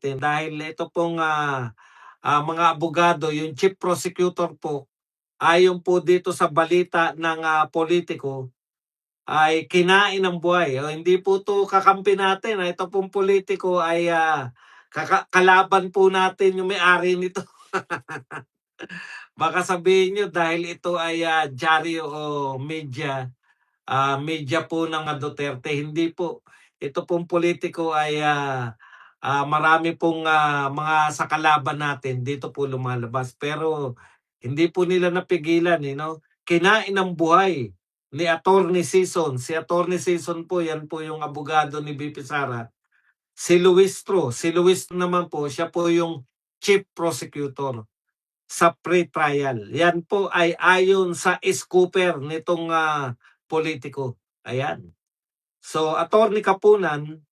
natin dahil ito pong mga abogado, yung chief prosecutor po, ayon po dito sa balita ng politiko, ay kinain ng buhay. O, hindi po 'to kakampi natin. Ito pong politiko ay kalaban po natin yung may-ari nito. Baka sabihin niyo dahil ito ay dyaryo o media po ng Duterte. Hindi po. Ito pong politiko ay marami pong mga sa kalaban natin dito po lumalabas. Pero hindi po nila napigilan, no? Kinain ng buhay ni Attorney Sison. Si Attorney Sison po, yan po yung abogado ni BP Sara. Si Luistro. Si Luistro naman po, siya po yung chief prosecutor sa pre-trial. Yan po ay ayon sa scooper nitong politiko. Ayan. So, Attorney Kapunan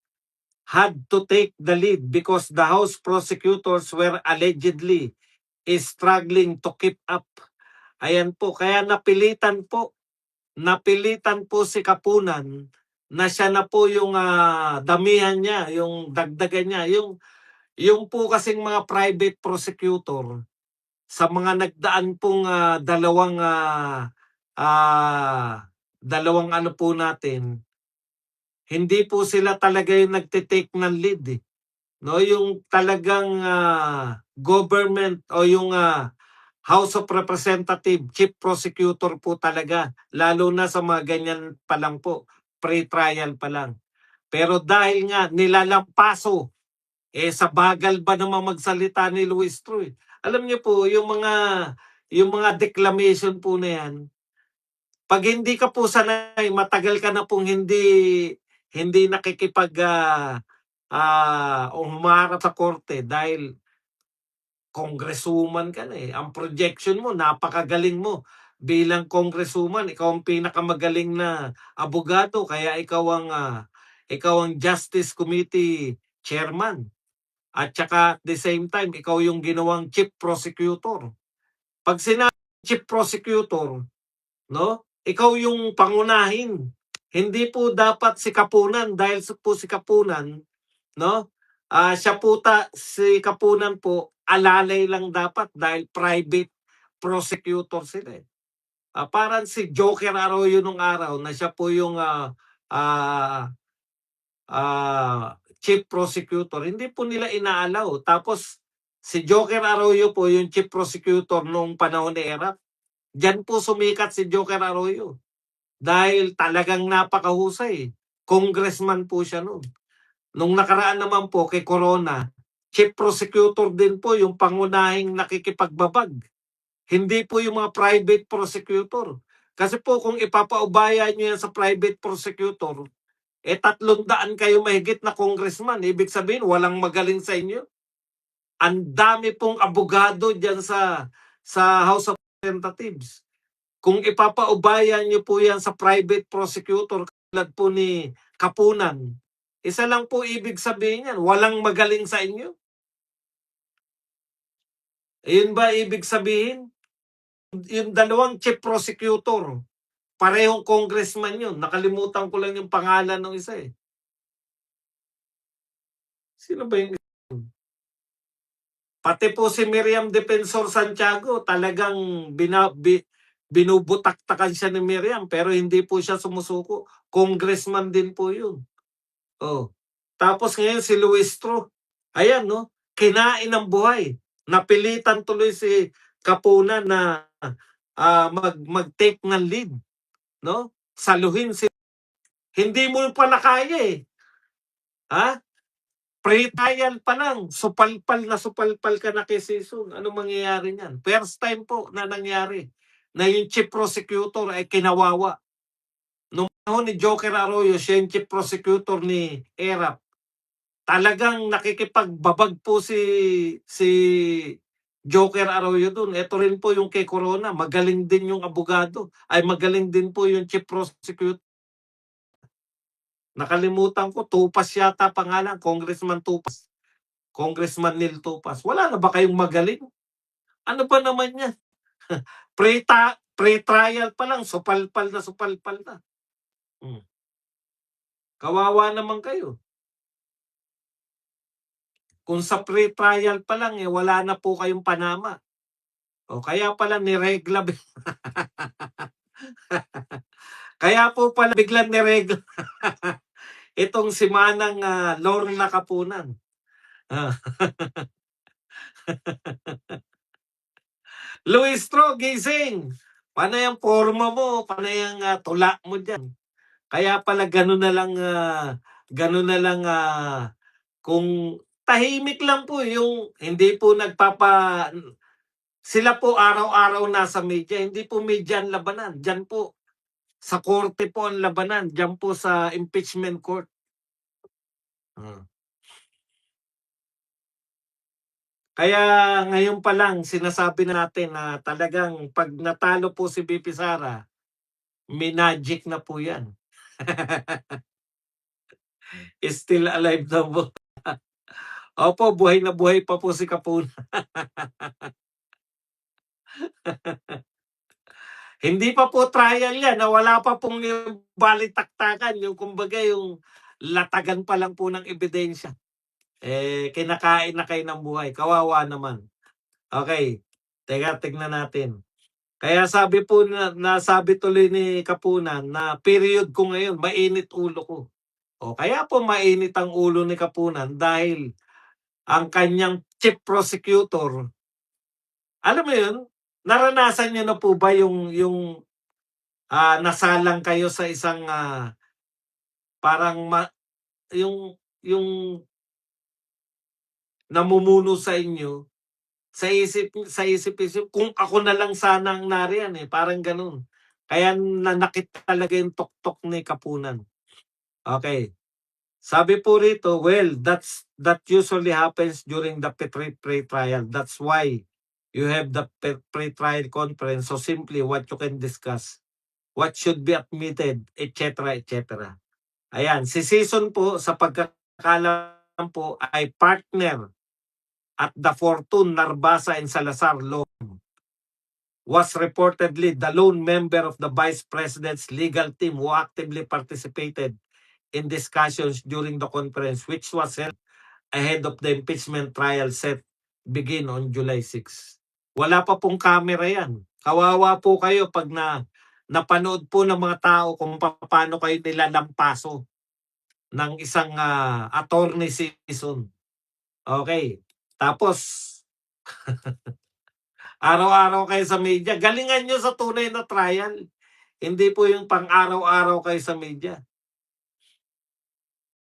had to take the lead because the House prosecutors were allegedly struggling to keep up. Ayan po, kaya napilitan po si Kapunan na siya na po yung damihan niya, yung dagdagan niya, yung po kasing mga private prosecutor sa mga nagdaan pong dalawang ano po natin, hindi po sila talaga yung nagte-take ng lead eh. No, yung talagang government o yung House of Representative, Chief Prosecutor po talaga, lalo na sa mga ganyan pa lang po, pre-trial pa lang. Pero dahil nga nilalampaso, sa bagal ba naman magsalita ni Luis Troy? Alam niyo po, yung mga declamation po na yan, pag hindi ka po sanay, matagal ka na pong hindi nakikipag humarap sa korte dahil congresswoman ka na eh. Ang projection mo, napakagaling mo. Bilang congresswoman, ikaw ang pinakamagaling na abogado, kaya ikaw ang Justice Committee Chairman. At saka at the same time, ikaw yung ginawang chief prosecutor. Pag sinabi chief prosecutor, no? Ikaw yung pangunahin. Hindi po dapat si Kapunan dahil po si Kapunan, no? Si Kapunan po alalay lang dapat dahil private prosecutor sila. Parang si Joker Arroyo nung araw na siya po yung chief prosecutor, hindi po nila inaalaw. Tapos si Joker Arroyo po yung chief prosecutor noong panahon ni Erap. Diyan po sumikat si Joker Arroyo dahil talagang napakahusay. Congressman po siya noon. Nung nakaraan naman po kay Corona, chief prosecutor din po yung pangunahing nakikipagbabag. Hindi po yung mga private prosecutor. Kasi po kung ipapaubaya nyo yan sa private prosecutor, 300 kayo mahigit na congressman. Ibig sabihin, walang magaling sa inyo. Ang dami pong abogado dyan sa House of Representatives. Kung ipapaubaya nyo po yan sa private prosecutor, tulad po ni Kapunan, isa lang po ibig sabihin yan, walang magaling sa inyo. Ayun ba ibig sabihin? Yung dalawang chief prosecutor, parehong congressman yun. Nakalimutan ko lang yung pangalan ng isa eh. Sino ba yung Pati po si Miriam Defensor Santiago, talagang binubutaktakan siya ni Miriam pero hindi po siya sumusuko. Congressman din po yun. Oh. Tapos ngayon si Luistro, ayan no, kinain ng buhay. Napilitan tuloy si Kapunan na mag-take ng lead, no? Saluhin si hindi mo pala kaya eh. Ha? Pre-trial pa lang, supalpal ka na kay Sison. Ano mangyayari niyan? First time po na nangyari na yung chief prosecutor ay kinawawa. Nung panahon ni Joker Arroyo, siya yung chief prosecutor ni Erap. Talagang nakikipagbabag po si Joker Arroyo dun. Ito rin po yung kay Corona. Magaling din yung abogado. Ay magaling din po yung chief prosecutor. Nakalimutan ko, Tupas yata pangalan, Congressman Tupas. Congressman Neil Tupas. Wala na ba kayong magaling? Ano ba naman yan? Pre-trial pa lang, supalpal na. Kawawa naman kayo. Kung sa pre-trial pa lang, wala na po kayong panama. O kaya pala niregla kaya po pala biglang niregla itong si Manang, Lorna Kapunan. Ah. Luis Tro, gising! Panay ang porma mo, panay ang, tula mo diyan. Kaya pala gano'n na lang, kung tahimik lang po yung hindi po sila po araw-araw nasa media, hindi po media ang labanan, diyan po. Sa korte po ang labanan, diyan po sa impeachment court. Hmm. Kaya ngayon pa lang sinasabi natin na talagang 'pag natalo po si VP Sara, minagic na po 'yan. Still alive daw po. Opo, buhay na buhay pa po si Kapuna. Hindi pa po trial 'yan, wala pa pong yung balitaktakan, yung kumbaga yung latagan pa lang po ng ebidensya. Kinakain na kayo ng buhay, kawawa naman. Okey, teka tignan natin. Kaya sabi po nasabi tuloy ni Kapunan na period ko ngayon, mainit ulo ko. O kaya po mainit ang ulo ni Kapunan dahil ang kanyang chief prosecutor, alam mo yun, naranasan niyo na po ba yung nasalang kayo sa isang, parang yung namumuno sa inyo, sa isip-isip, kung ako na lang sana ang nariyan, parang gano'n. Kaya nanakit talaga yung tuktok ni Kapunan. Okay. Sabi po rito, well, that usually happens during the pre-trial. That's why you have the pre-trial conference. So simply what you can discuss, what should be admitted, etc., etc. Ayan, si Season po sa pagkakalam po ay partner at the Fortune, Narbasa and Salazar Law, was reportedly the lone member of the Vice President's legal team who actively participated in discussions during the conference which was held ahead of the impeachment trial set begin on July 6. Wala pa pong camera yan. Kawawa po kayo pag napanood po ng mga tao kung paano kayo nilalampaso ng isang attorney season. Okay. Tapos, araw-araw kayo sa media. Galingan nyo sa tunay na trial. Hindi po yung pang araw-araw kayo sa media.